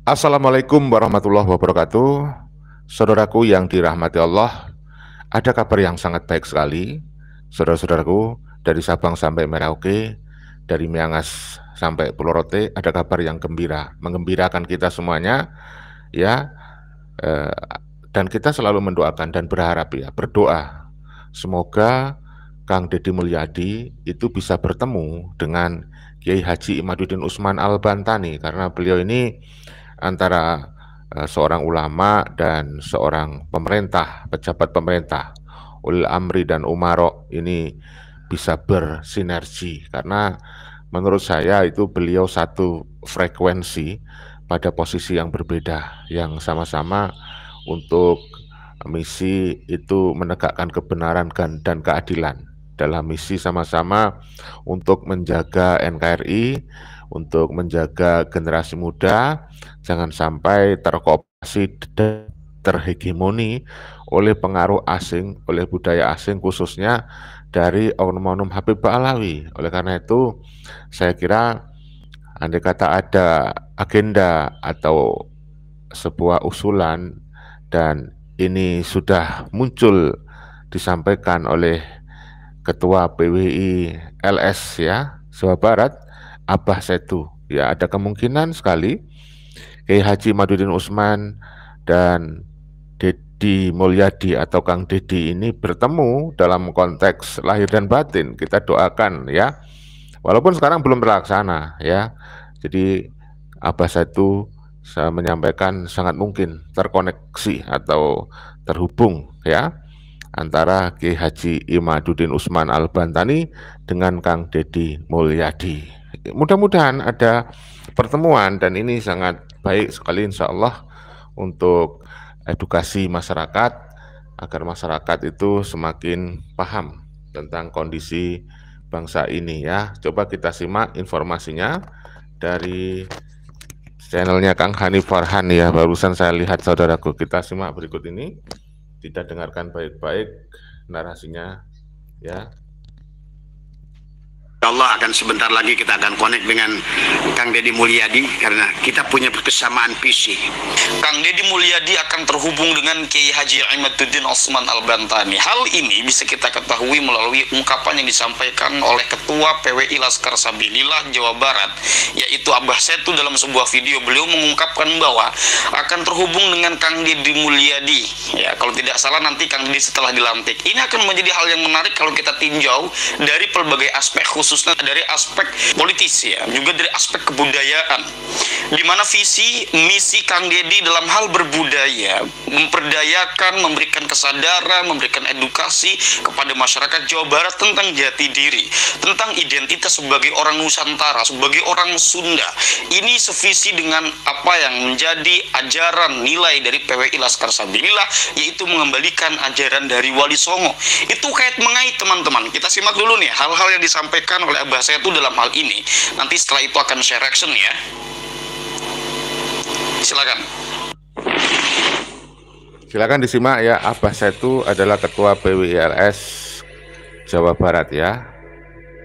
Assalamualaikum warahmatullahi wabarakatuh. Saudaraku yang dirahmati Allah, ada kabar yang sangat baik sekali. Saudara-saudaraku, dari Sabang sampai Merauke, dari Miangas sampai Pulau Rote, ada kabar yang gembira, menggembirakan kita semuanya, ya. Eh, dan kita selalu mendoakan dan berharap, ya, berdoa. Semoga Kang Deddy Mulyadi itu bisa bertemu dengan Kiai Haji Imaduddin Usman Al-Bantani, karena beliau ini antara seorang ulama dan seorang pemerintah, pejabat pemerintah, ulil amri dan umaro ini bisa bersinergi, karena menurut saya itu beliau satu frekuensi pada posisi yang berbeda, yang sama-sama untuk misi itu menegakkan kebenaran dan keadilan. Dalam misi sama-sama untuk menjaga NKRI, untuk menjaga generasi muda jangan sampai terkooptasi dan terhegemoni oleh pengaruh asing, oleh budaya asing, khususnya dari oknum-oknum Habib Ba'alawi. Oleh karena itu, saya kira andai kata ada agenda atau sebuah usulan dan ini sudah muncul disampaikan oleh Ketua PWI LS, ya, Jawa Barat, Abah Setu, ya, ada kemungkinan sekali Kiai Haji Imaduddin Usman dan Deddy Mulyadi atau Kang Deddy ini bertemu dalam konteks lahir dan batin. Kita doakan, ya. Walaupun sekarang belum terlaksana, ya. Jadi Abah Setu saya menyampaikan sangat mungkin terkoneksi atau terhubung, ya, antara Kiai Haji Imaduddin Usman Al-Bantani dengan Kang Deddy Mulyadi. Mudah-mudahan ada pertemuan dan ini sangat baik sekali insya Allah untuk edukasi masyarakat agar masyarakat itu semakin paham tentang kondisi bangsa ini, ya. Coba kita simak informasinya dari channelnya Kang Hanif Farhan, ya. Barusan saya lihat saudaraku, kita simak berikut ini. Kita dengarkan baik-baik narasinya, ya. Allah akan sebentar lagi kita akan connect dengan Kang Deddy Mulyadi karena kita punya kesamaan visi. Kang Deddy Mulyadi akan terhubung dengan Kiai Haji Imaduddin Usman Al-Bantani. Hal ini bisa kita ketahui melalui ungkapan yang disampaikan oleh Ketua PWI Laskar Sabilillah Jawa Barat, yaitu Abah Setu. Dalam sebuah video beliau mengungkapkan bahwa akan terhubung dengan Kang Deddy Mulyadi. Ya, kalau tidak salah nanti Kang Deddy setelah dilantik. Ini akan menjadi hal yang menarik kalau kita tinjau dari pelbagai aspek, khususnya dari aspek politis, ya, juga dari aspek kebudayaan, di mana visi misi Kang Deddy dalam hal berbudaya, memperdayakan, memberikan kesadaran, memberikan edukasi kepada masyarakat Jawa Barat tentang jati diri, tentang identitas sebagai orang Nusantara, sebagai orang Sunda. Ini sevisi dengan apa yang menjadi ajaran nilai dari PWI Laskar Sabilillah, yaitu mengembalikan ajaran dari Wali Songo. Itu kait mengait, teman-teman. Kita simak dulu nih hal-hal yang disampaikan oleh Abah Setu dalam hal ini. Nanti setelah itu akan share reaction, ya. Silakan. Silakan disimak, ya. Abah Setu adalah Ketua PWILS Jawa Barat, ya.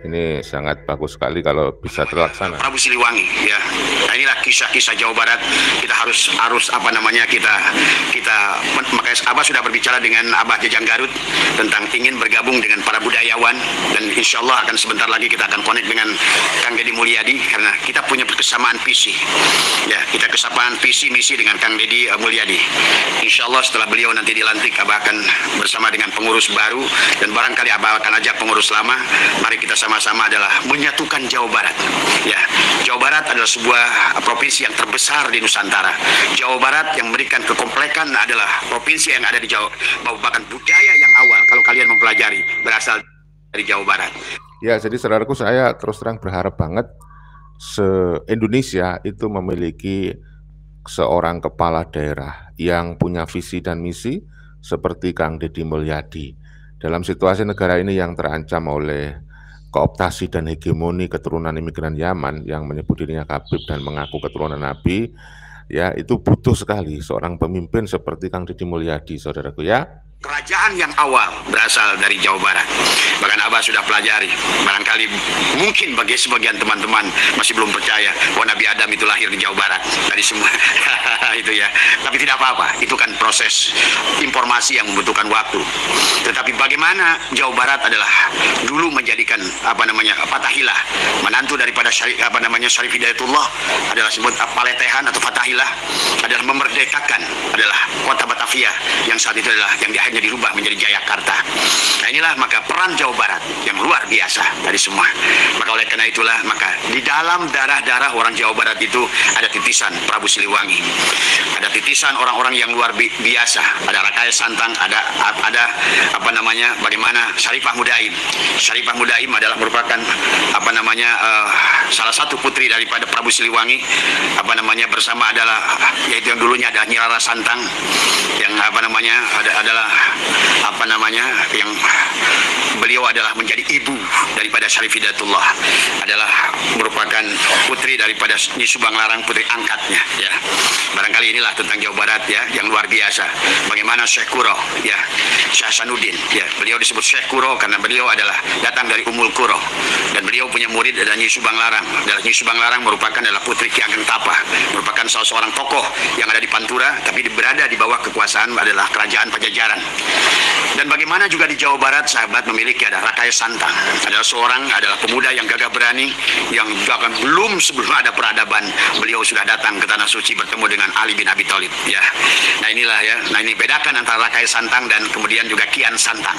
Ini sangat bagus sekali kalau bisa terlaksana. Prabu Siliwangi, ya. Nah, inilah kisah-kisah Jawa Barat. Kita harus apa namanya kita makanya Abah sudah berbicara dengan Abah Jejang Garut tentang ingin bergabung dengan para budayawan, dan insya Allah akan sebentar lagi kita akan connect dengan Kang Deddy Mulyadi karena kita punya kesamaan visi. Ya, kita kesamaan visi misi dengan Kang Deddy Mulyadi. Insya Allah setelah beliau nanti dilantik, Abah akan bersama dengan pengurus baru dan barangkali Abah akan ajak pengurus lama. Mari kita sama-sama adalah menyatukan Jawa Barat. Ya, Jawa Barat adalah sebuah provinsi yang terbesar di Nusantara. Jawa Barat yang memberikan kekomplekan adalah provinsi yang ada di Jawa, bahkan budaya yang awal kalau kalian mempelajari berasal dari Jawa Barat. Ya, jadi saudaraku, saya terus terang berharap banget se-Indonesia itu memiliki seorang kepala daerah yang punya visi dan misi seperti Kang Deddy Mulyadi. Dalam situasi negara ini yang terancam oleh kooptasi dan hegemoni keturunan imigran Yaman yang menyebut dirinya Habib dan mengaku keturunan Nabi, ya, itu butuh sekali seorang pemimpin seperti Kang Deddy Mulyadi, saudaraku, ya. kerajaan yang awal berasal dari Jawa Barat. Bahkan Abah sudah pelajari. Barangkali mungkin bagi sebagian teman-teman masih belum percaya bahwa Nabi Adam itu lahir di Jawa Barat dari semua. Itu ya. Tapi tidak apa-apa. Itu kan proses informasi yang membutuhkan waktu. Tetapi bagaimana Jawa Barat adalah dulu menjadikan Fathahilah, menantu daripada Syarif Hidayatullah, adalah sebut Paletehan atau Fathahilah, adalah memerdekakan adalah kota Batavia yang saat itu adalah yang akhirnya dirubah menjadi Jayakarta. Nah, inilah maka peran Jawa Barat yang luar biasa dari semua. Maka oleh karena itulah maka di dalam darah-darah orang Jawa Barat itu ada titisan Prabu Siliwangi, ada titisan orang-orang yang luar biasa, ada Rakaya Santang, ada bagaimana Syarifah Mudaim. Syarifah Mudaim adalah merupakan salah satu putri daripada Prabu Siliwangi, bersama adalah yaitu yang dulunya ada Nyi Rara Santang, yang yang beliau adalah menjadi ibu daripada Syarif Hidayatullah, adalah merupakan putri daripada Nyi Subang Larang, putri angkatnya ya. Barangkali inilah tentang Jawa Barat ya yang luar biasa. Bagaimana Syekh Kuro ya, Syekh Hasanuddin ya, beliau disebut Syekh Kuro karena beliau adalah datang dari Umul Kuro, dan beliau punya murid adalah Nyi Subang Larang. Nyi Subang Larang merupakan adalah putri Ki Ageng Tapa, merupakan salah seorang tokoh yang ada di Pantura tapi berada di bawah kekuasaan adalah kerajaan Pajajaran. Dan bagaimana juga di Jawa Barat sahabat memiliki ada Rakaya Santang, adalah pemuda yang gagah berani, yang bahkan sebelum ada peradaban beliau sudah datang ke tanah suci bertemu dengan Ali bin Abi Thalib ya. Nah inilah ya, ini bedakan antara Rakaya Santang dan kemudian juga Kian Santang.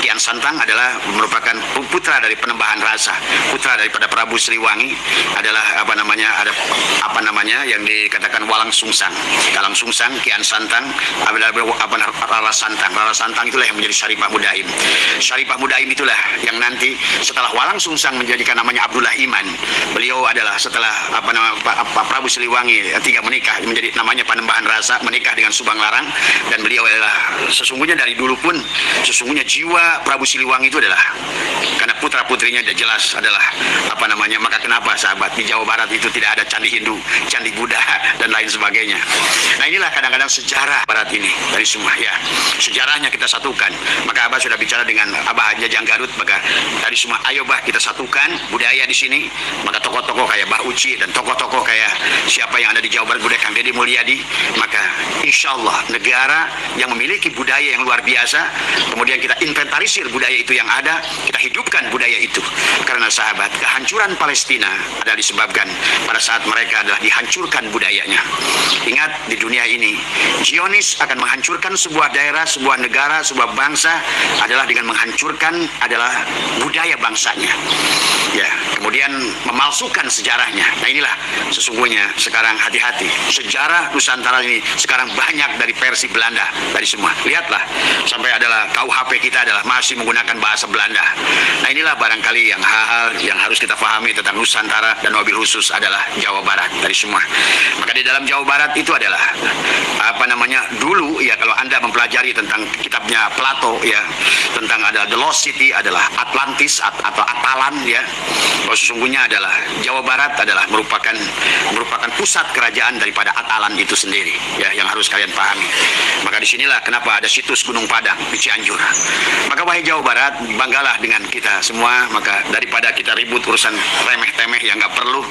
Kian Santang adalah merupakan putra dari Penembahan Rasa, putra daripada Prabu Siliwangi, adalah yang dikatakan Walang Sungsang. Dalam Sungsang Kian Santang adalah Rara Santang. Rara Santang itulah yang menjadi Syarifah Mudaim. Syarifah Mudaim itulah yang nanti setelah Walang Sungsang menjadikan namanya Abdullah Iman. Beliau adalah setelah Prabu Siliwangi 3 menikah menjadi namanya Panembahan Rasa, menikah dengan Subang Larang, dan beliau adalah sesungguhnya dari dulu pun sesungguhnya jiwa Prabu Siliwangi itu adalah karena putra-putrinya sudah jelas adalah maka kenapa sahabat di Jawa Barat itu tidak ada candi Hindu, candi Buddha dan lain sebagainya. Nah inilah kadang-kadang sejarah Barat ini dari semua ya. Sejarahnya kita satukan. Maka Abah sudah bicara dengan Abah Jajang Garut, maka dari semua ayo Bah kita satukan budaya di sini. Maka tokoh-tokoh kayak Bah Uci dan tokoh-tokoh kayak siapa yang ada di Jawa Barat, budaya Kang Deddy Mulyadi, maka insya Allah negara yang memiliki budaya yang luar biasa, kemudian kita inventarisir budaya itu yang ada, kita hidupkan budaya itu. Karena sahabat, kehancuran Palestina adalah disebabkan pada saat mereka adalah dihancurkan budayanya. Ingat, di dunia ini Zionis akan menghancurkan sebuah daerah, sebuah negara, sebuah bangsa adalah dengan menghancurkan adalah budaya bangsanya ya, kemudian memalsukan sejarahnya. Nah inilah sesungguhnya sekarang hati-hati, sejarah Nusantara ini sekarang banyak dari versi Belanda dari semua. Lihatlah sampai adalah KUHP kita adalah masih menggunakan bahasa Belanda. Nah inilah barangkali yang hal-hal yang harus kita pahami tentang Nusantara, dan wabil khusus adalah Jawa Barat dari semua. Maka di dalam Jawa Barat itu adalah dulu ya, kalau Anda mempelajari tentang kitabnya Plato ya, tentang ada The Lost City adalah Atlantis atau Atalan ya, bahwa sesungguhnya adalah Jawa Barat adalah merupakan pusat kerajaan daripada Atalan itu sendiri ya, yang harus kalian pahami. Maka disinilah kenapa ada situs Gunung Padang di Cianjur. Maka wahai Jawa Barat, banggalah dengan kita semua. Maka daripada kita ribut urusan remeh-temeh yang nggak perlu,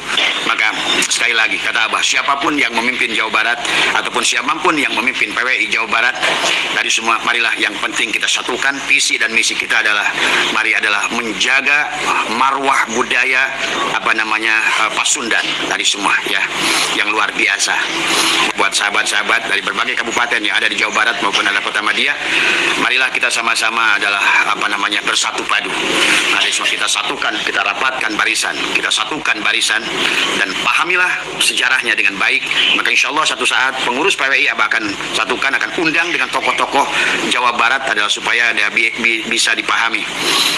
maka sekali lagi kata Abah, siapapun yang memimpin Jawa Barat ataupun siapapun yang memimpin PWI Jawa Barat dari semua, marilah yang penting kita satukan visi dan misi kita adalah menjaga marwah budaya Pasundan dari semua ya, yang luar biasa. Buat sahabat-sahabat dari berbagai kabupaten yang ada di Jawa Barat maupun ada Kota Madia, marilah kita sama-sama adalah bersatu padu. Nah, kita satukan, kita rapatkan barisan, kita satukan barisan, dan pahamilah sejarahnya dengan baik. Maka insya Allah satu saat pengurus PWI akan satukan, akan undang dengan tokoh-tokoh Jawa Barat adalah supaya ada bisa dipahami,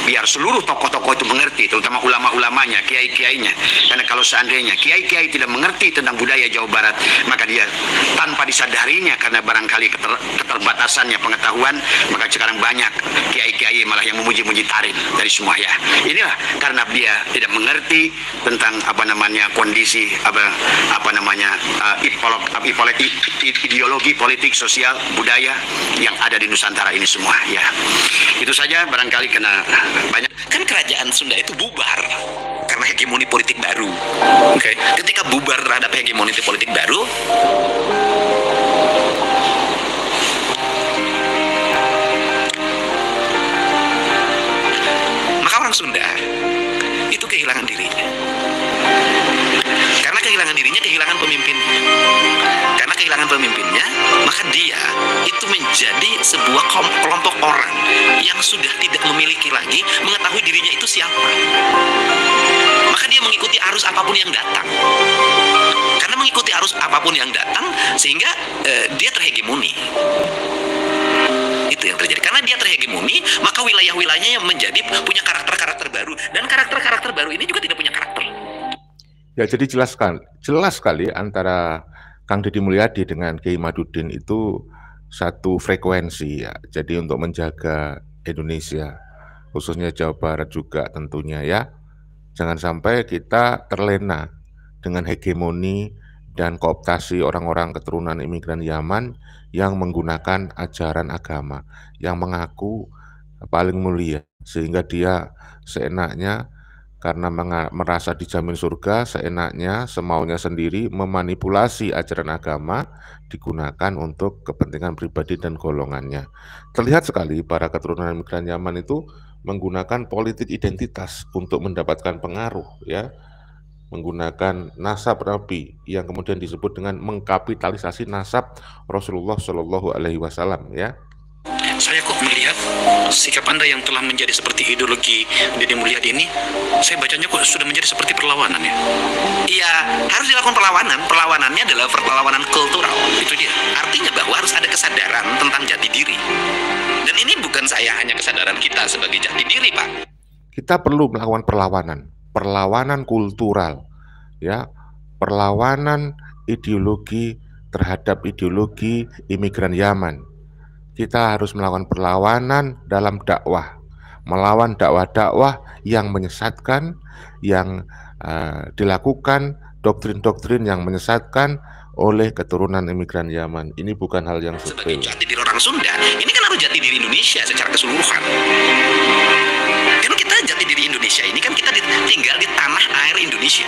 biar seluruh tokoh-tokoh itu mengerti, terutama ulama-ulamanya, kiai-kiainya. Karena kalau seandainya kiai-kiai tidak mengerti tentang budaya Jawa Barat, maka dia tanpa disadarinya karena barangkali keterbatasannya pengetahuan, maka sekarang banyak kiai-kiai malah yang memuji-muji tarif dari semua ya. Inilah karena dia tidak mengerti tentang kondisi ideologi politik sosial budaya yang ada di Nusantara ini semua ya. Itu saja barangkali kena banyak. Kan kerajaan Sunda itu bubar karena hegemoni politik baru. Oke. Ketika bubar terhadap hegemoni politik baru, maka orang Sunda itu kehilangan dirinya. Karena kehilangan dirinya, kehilangan pemimpin. Karena kehilangan pemimpinnya, maka dia itu menjadi sebuah kelompok orang yang sudah tidak memiliki lagi mengetahui dirinya itu siapa. Maka dia mengikuti arus apapun yang datang. Karena mengikuti arus apapun yang datang, sehingga dia terhegemoni. Itu yang terjadi. Karena dia terhegemoni, maka wilayah-wilayahnya menjadi punya karakter-karakter baru. Dan karakter-karakter baru ini juga tidak punya karakter. Ya, jadi jelas sekali antara Kang Deddy Mulyadi dengan Kiai Madudin itu satu frekuensi ya. Jadi untuk menjaga Indonesia, khususnya Jawa Barat juga tentunya ya, jangan sampai kita terlena dengan hegemoni dan kooptasi orang-orang keturunan imigran Yaman yang menggunakan ajaran agama, yang mengaku paling mulia, sehingga dia seenaknya karena merasa dijamin surga, seenaknya, semaunya sendiri memanipulasi ajaran agama digunakan untuk kepentingan pribadi dan golongannya. Terlihat sekali para keturunan migran Yaman itu menggunakan politik identitas untuk mendapatkan pengaruh, ya, menggunakan nasab Nabi yang kemudian disebut dengan mengkapitalisasi nasab Rasulullah Shallallahu Alaihi Wasallam, ya. Saya kok melihat sikap Anda yang telah menjadi seperti ideologi Deddy Mulyadi ini, saya bacanya kok sudah menjadi seperti perlawanan ya? Iya, harus dilakukan perlawanan. Perlawanannya adalah perlawanan kultural. Itu dia. Artinya bahwa harus ada kesadaran tentang jati diri. Dan ini bukan saya hanya kesadaran kita sebagai jati diri, Pak. Kita perlu melakukan perlawanan kultural, ya, perlawanan ideologi terhadap ideologi imigran Yaman. Kita harus melakukan perlawanan dalam dakwah, melawan dakwah-dakwah yang menyesatkan, yang dilakukan doktrin-doktrin yang menyesatkan oleh keturunan imigran Yaman. Ini bukan hal yang sebagai jati diri orang Sunda, ini kan harus jati diri Indonesia secara keseluruhan. Kan kita jati diri Indonesia ini kan kita tinggal di tanah air Indonesia.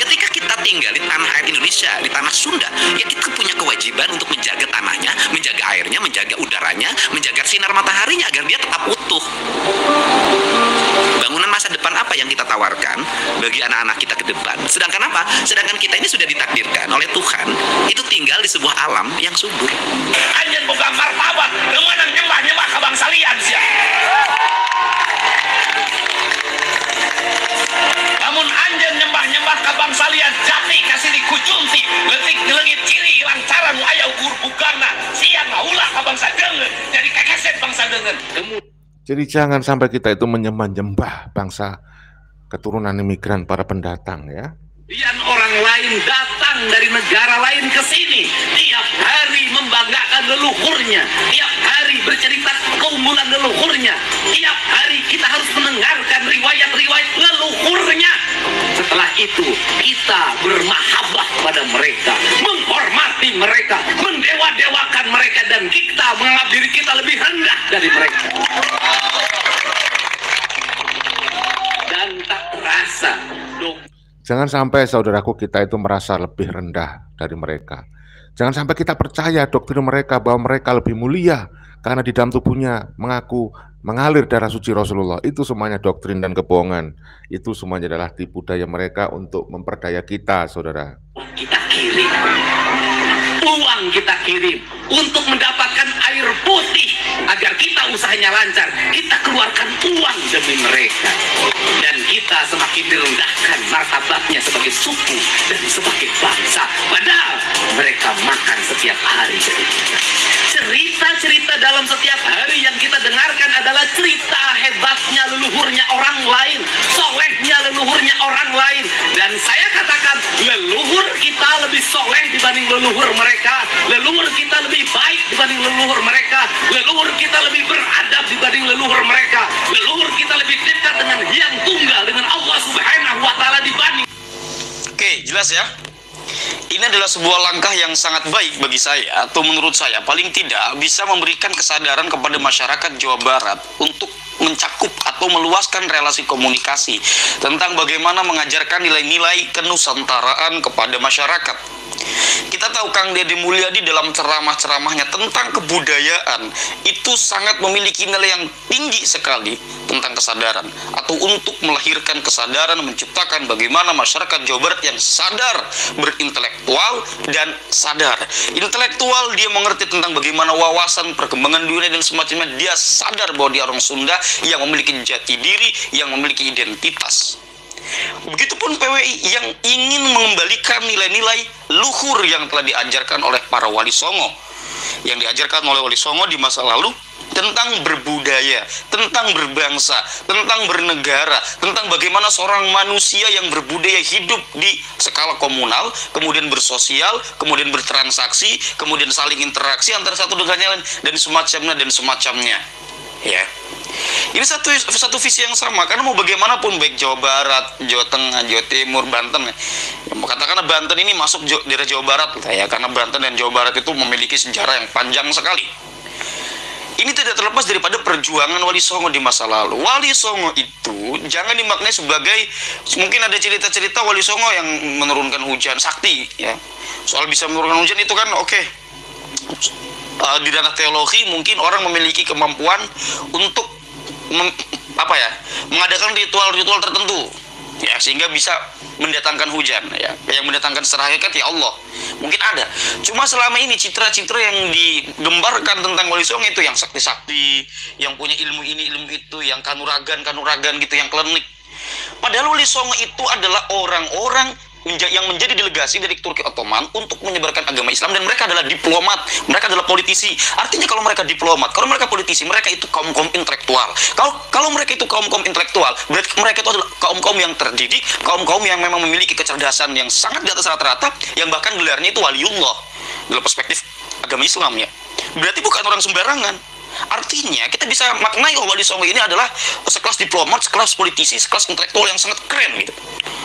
Ketika kita tinggal di tanah air Indonesia, di tanah Sunda, ya kita punya kewajiban untuk menjaga tanahnya, menjaga airnya, menjaga udaranya, menjaga sinar mataharinya agar dia tetap utuh. Bangunan masa depan apa yang kita tawarkan bagi anak-anak kita ke depan? Sedangkan apa? Sedangkan kita ini sudah ditakdirkan oleh Tuhan itu tinggal di sebuah alam yang subur. Anjen boga martabat, lemenang nyembah-nyembah ke bangsa lian sia. Namun anjen nyembah-nyembah ke bangsa lian, jati kasih dikucunti, letik-legit ciri lancaran aya ukur bukarna, siang ulah ke bangsa dengen, jadi kekeset bangsa dengen. Jadi jangan sampai kita itu menyembah-nyembah bangsa keturunan imigran para pendatang, ya. Yang orang lain datang dari negara lain ke sini, tiap hari membanggakan leluhurnya, tiap hari bercerita keunggulan leluhurnya, tiap hari kita harus mendengarkan riwayat-riwayat leluhurnya. Setelah itu kita bermahabbah pada mereka, menghormati mereka, mendewa-dewakan mereka, dan kita menganggap diri kita lebih rendah dari mereka. Dan tak terasa dong. Jangan sampai saudaraku kita itu merasa lebih rendah dari mereka. Jangan sampai kita percaya doktrin mereka bahwa mereka lebih mulia karena di dalam tubuhnya mengaku mengalir darah suci Rasulullah. Itu semuanya doktrin dan kebohongan. Itu semuanya adalah tipu daya mereka untuk memperdaya kita, saudara. Kita kirim uang, kita kirim untuk mendapatkan air putih agar kita usahanya lancar. Kita keluarkan uang demi mereka, dan kita semakin direndahkan martabatnya sebagai suku dan sebagai bangsa. Padahal mereka makan setiap hari. Cerita-cerita dalam setiap hari yang kita dengarkan adalah cerita hebatnya leluhurnya orang lain, solehnya leluhurnya orang lain. Dan saya katakan leluhur kita lebih soleh dibanding leluhur mereka, leluhur kita lebih baik dibanding leluhur mereka, leluhur kita lebih beradab dibanding leluhur mereka, leluhur kita lebih dekat dengan Hyang Tunggal, dengan Allah Subhanahu wa Ta'ala dibanding. Oke, jelas ya. Ini adalah sebuah langkah yang sangat baik bagi saya, atau menurut saya paling tidak bisa memberikan kesadaran kepada masyarakat Jawa Barat untuk mencakup atau meluaskan relasi komunikasi tentang bagaimana mengajarkan nilai-nilai kenusantaraan kepada masyarakat. Kita tahu Kang Deddy Mulyadi dalam ceramah-ceramahnya tentang kebudayaan itu sangat memiliki nilai yang tinggi sekali tentang kesadaran, atau untuk melahirkan kesadaran, menciptakan bagaimana masyarakat Jawa Barat yang sadar, berintelektual dan sadar. Intelektual, dia mengerti tentang bagaimana wawasan perkembangan dunia dan semacamnya. Dia sadar bahwa dia orang Sunda yang memiliki jati diri, yang memiliki identitas. Begitupun PWI yang ingin mengembalikan nilai-nilai luhur yang telah diajarkan oleh para wali songo, yang diajarkan oleh wali songo di masa lalu tentang berbudaya, tentang berbangsa, tentang bernegara, tentang bagaimana seorang manusia yang berbudaya hidup di skala komunal, kemudian bersosial, kemudian bertransaksi, kemudian saling interaksi antara satu dengan yang lain, dan semacamnya. Ya, ini satu visi yang sama, karena mau bagaimanapun baik Jawa Barat, Jawa Tengah, Jawa Timur, Banten, ya, katakanlah Banten ini masuk daerah Jawa Barat ya, karena Banten dan Jawa Barat itu memiliki sejarah yang panjang sekali. Ini tidak terlepas daripada perjuangan Wali Songo di masa lalu. Wali Songo itu jangan dimaknai sebagai, mungkin ada cerita-cerita Wali Songo yang menurunkan hujan sakti ya. Soal bisa menurunkan hujan itu kan oke. Di ranah teologi mungkin orang memiliki kemampuan untuk mengadakan ritual-ritual tertentu ya, sehingga bisa mendatangkan hujan ya. Yang mendatangkan secara hakikat ya Allah, mungkin ada. Cuma selama ini citra-citra yang digembarkan tentang Wali Songo itu yang sakti-sakti, yang punya ilmu ini ilmu itu, yang kanuragan gitu, yang klinik. Padahal Wali Songo itu adalah orang-orang yang menjadi delegasi dari Turki Ottoman untuk menyebarkan agama Islam, dan mereka adalah diplomat, mereka adalah politisi. Artinya kalau mereka diplomat, kalau mereka politisi, mereka itu kaum-kaum intelektual. Kalau mereka itu kaum-kaum intelektual, berarti mereka itu adalah kaum-kaum yang terdidik, kaum-kaum yang memang memiliki kecerdasan yang sangat di atas rata-rata, yang bahkan gelarnya itu waliullah dalam perspektif agama Islam ya. Berarti bukan orang sembarangan. Artinya kita bisa maknai Wali Songo ini adalah sekelas diplomat, sekelas politisi, sekelas intelektual yang sangat keren gitu.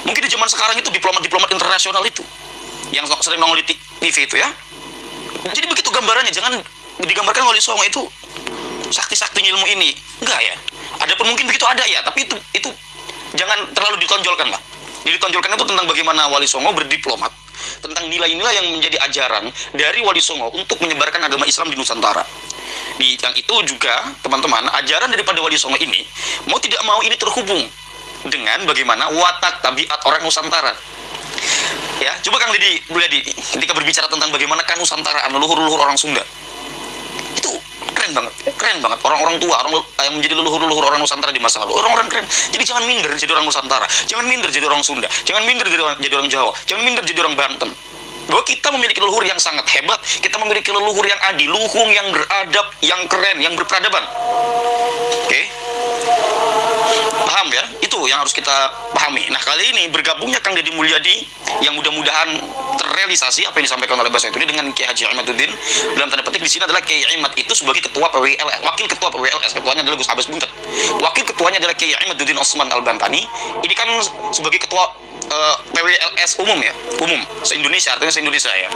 Mungkin di zaman sekarang itu diplomat-diplomat internasional itu yang sering nongol di TV itu ya. Jadi begitu gambarannya, jangan digambarkan Wali Songo itu sakti-sakti ilmu ini. Enggak ya. Adapun mungkin begitu ada ya, tapi itu jangan terlalu ditonjolkan lah. Jadi ditonjolkan itu tentang bagaimana Wali Songo berdiplomat, tentang nilai-nilai yang menjadi ajaran dari Wali Songo untuk menyebarkan agama Islam di Nusantara. Di yang itu juga teman-teman, ajaran daripada Wali Songo ini mau tidak mau ini terhubung dengan bagaimana watak tabiat orang Nusantara. Ya, coba Kang Deddy Mulyadi ketika berbicara tentang bagaimana kanusantara, leluhur-leluhur orang Sunda, itu keren banget. Orang-orang tua, orang yang menjadi leluhur-leluhur orang Nusantara di masa lalu, orang-orang keren. Jadi jangan minder jadi orang Nusantara, jangan minder jadi orang Sunda, jangan minder jadi orang Jawa, jangan minder jadi orang Banten. Bahwa kita memiliki leluhur yang sangat hebat, kita memiliki leluhur yang adil, leluhur yang beradab, yang keren, yang berperadaban. Oke? Paham ya? Itu yang harus kita pahami. Nah, kali ini bergabungnya Kang Deddy Mulyadi yang mudah-mudahan terrealisasi apa yang disampaikan oleh Bapak ini dengan Kiai Haji Imaduddin. Dalam tanda petik di sini adalah Kiai Imad itu sebagai ketua PWLS, wakil ketua PWLS, ketuanya adalah Gus Abbas Buntet. Wakil ketuanya adalah Kiai Imaduddin Osman Al-Bantani. Ini kan sebagai ketua PWLS umum ya, umum se-Indonesia, artinya se-Indonesia ya.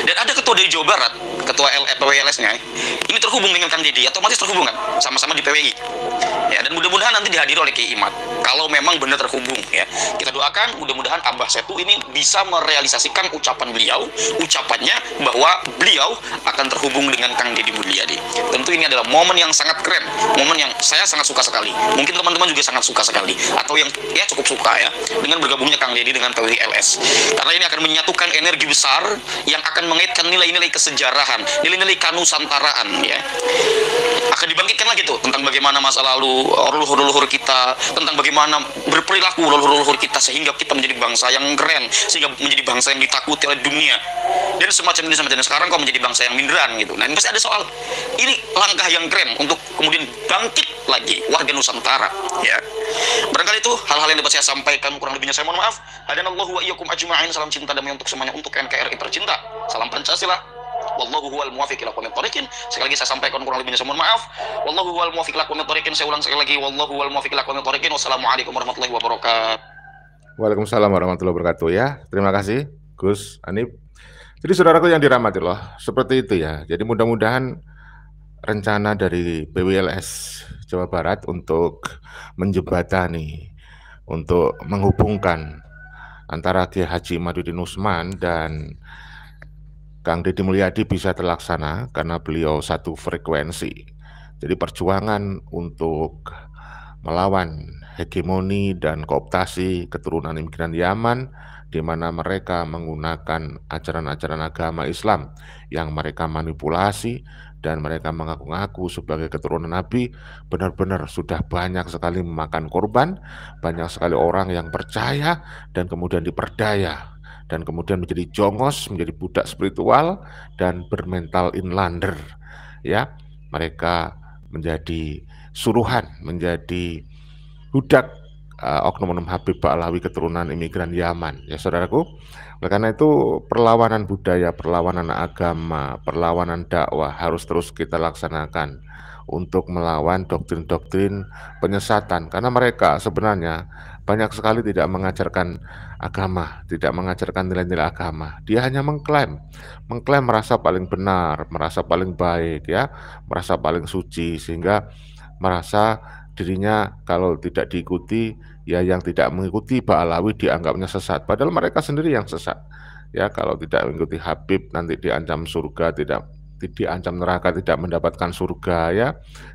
Dan ada ketua dari Jawa Barat, ketua PWLS-nya. Ini terhubung dengan Kang Deddy, otomatis terhubung kan, sama-sama di PWI. Ya, dan mudah-mudahan nanti dihadiri oleh Kiai Imad. Kalau memang benar terhubung ya, kita doakan mudah-mudahan Abah Setu ini bisa merealisasikan ucapannya bahwa beliau akan terhubung dengan Kang Deddy Mulyadi. Tentu ini adalah momen yang sangat keren, momen yang saya sangat suka sekali. Mungkin teman-teman juga sangat suka sekali, atau yang ya cukup suka ya dengan bergabungnya Kang Deddy dengan PWLS. Karena ini akan menyatukan energi besar yang akan mengaitkan nilai-nilai kesejarahan, nilai-nilai kanusantaraan ya. Akan dibangkitkan lagi tuh tentang bagaimana masa lalu leluhur-leluhur kita, tentang bagaimana berperilaku leluhur-leluhur kita sehingga kita menjadi bangsa yang keren, sehingga menjadi bangsa yang ditakuti oleh dunia. Dan semacam ini sekarang kok menjadi bangsa yang minderan gitu. Nah, ini pasti ada soal ini langkah yang keren untuk kemudian bangkit lagi warga Nusantara ya. Barangkali itu hal-hal yang dapat saya sampaikan kurang lebihnya saya mohon maaf. Hadanallahu wa iyyakum ajma'in. Salam cinta damai untuk semuanya, untuk NKRI tercinta. Salam Pancasila. Wallahu huwal muwaffiq ila aqwamit thoriqin. Sekali lagi saya sampaikan kurang lebihnya saya mohon maaf. Wallahu huwal muwaffiq ila aqwamit thoriqin. Saya ulang sekali lagi, wallahu huwal muwaffiq ila aqwamit thoriqin. Wassalamualaikum warahmatullahi wabarakatuh. Waalaikumsalam warahmatullahi wabarakatuh ya. Terima kasih Gus Hanif. Jadi saudaraku yang dirahmati Allah, seperti itu ya. Jadi mudah-mudahan rencana dari PWLS Jawa Barat untuk menjembatani, untuk menghubungkan antara Kiai Haji Imaduddin Usman dan Kang Deddy Mulyadi bisa terlaksana karena beliau satu frekuensi. Jadi perjuangan untuk melawan hegemoni dan kooptasi keturunan imigran Yaman, di mana mereka menggunakan ajaran-ajaran agama Islam yang mereka manipulasi dan mereka mengaku-ngaku sebagai keturunan Nabi, benar-benar sudah banyak sekali memakan korban, banyak sekali orang yang percaya dan kemudian diperdaya, dan kemudian menjadi jongos, menjadi budak spiritual dan bermental inlander. Ya, mereka menjadi suruhan, menjadi budak oknum-oknum Habib Ba'alawi keturunan imigran Yaman. Ya saudaraku, oleh karena itu perlawanan budaya, perlawanan agama, perlawanan dakwah harus terus kita laksanakan untuk melawan doktrin-doktrin penyesatan, karena mereka sebenarnya banyak sekali tidak mengajarkan agama, tidak mengajarkan nilai-nilai agama. Dia hanya mengklaim merasa paling benar, merasa paling baik ya, merasa paling suci, sehingga merasa dirinya kalau tidak diikuti, ya yang tidak mengikuti Ba'alawi dianggapnya sesat, padahal mereka sendiri yang sesat. Ya, kalau tidak mengikuti Habib nanti diancam surga, tidak diancam neraka, tidak mendapatkan surga ya,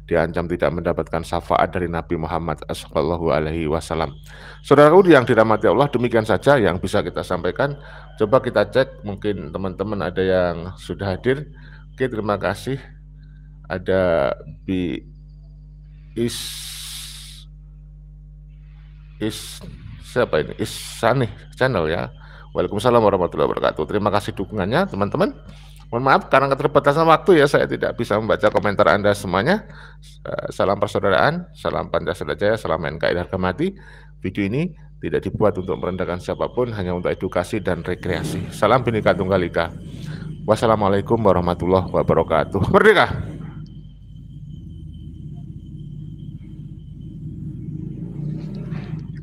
diancam tidak mendapatkan syafaat dari Nabi Muhammad SAW. Saudaraku yang dirahmati Allah, demikian saja yang bisa kita sampaikan. Coba kita cek, mungkin teman-teman ada yang sudah hadir. Oke, terima kasih. Ada siapa ini? Isani channel ya. Waalaikumsalam warahmatullahi wabarakatuh. Terima kasih dukungannya teman-teman. Mohon maaf karena keterbatasan waktu ya, saya tidak bisa membaca komentar Anda semuanya. Salam persaudaraan, salam Pancasila Jaya, salam NKRI harga mati. Video ini tidak dibuat untuk merendahkan siapapun, hanya untuk edukasi dan rekreasi. Salam Bhinneka Tunggal Ika. Wassalamualaikum warahmatullahi wabarakatuh. Merdeka!